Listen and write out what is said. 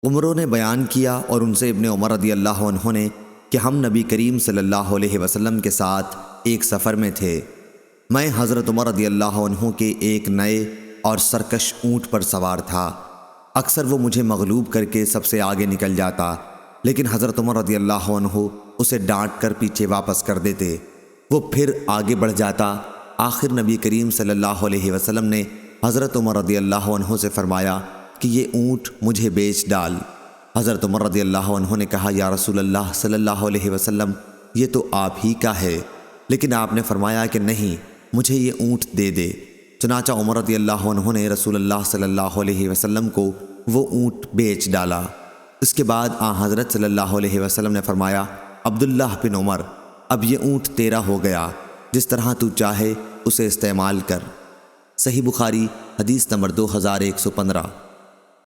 उमरों ने बयान किया और उनसे इब्ने उमर रदी अल्लाह अन्हु ने कि हम नबी करीम सल्लल्लाहु अलैहि वसल्लम के साथ एक सफ़र में थे। मैं हज़रत उमर रदी अल्लाह अन्हु के एक नए और सरकश ऊँट पर सवार था। अक्सर वो मुझे मगलूब करके सबसे आगे निकल जाता, लेकिन हज़रत उमर रदी अल्लाह अन्हु उसे डांट कर पीछे वापस कर देते। वो फिर आगे बढ़ जाता। आखिर नबी करीम सल्लल्लाहु अलैहि वसल्लम ने हज़रत उमर रदी अल्लाह अन्हु से फ़रमाया कि ये ऊँट मुझे बेच डाल। हज़रत उमर रदी अल्लाह अन्हु ने कहा, या रसूल अल्लाह सल्लल्लाहु अलैहि वसल्लम, ये तो आप ही का है। लेकिन आपने फ़रमाया कि नहीं, मुझे ये ऊँट दे दे। चुनाचा उमर रदी अल्लाह अन्हु ने रसूल अल्लाह सल्लल्लाहु अलैहि वसल्लम को वो ऊँट बेच डाला। इसके बाद हज़रत सल्लल्लाहु अलैहि वसल्लम ने फ़रमाया, अब्दुल्लाह बिन उमर, अब ये ऊँट तेरा हो गया, जिस तरह तू चाहे उसे इस्तेमाल कर। सही बुखारी हदीस नंबर 2115।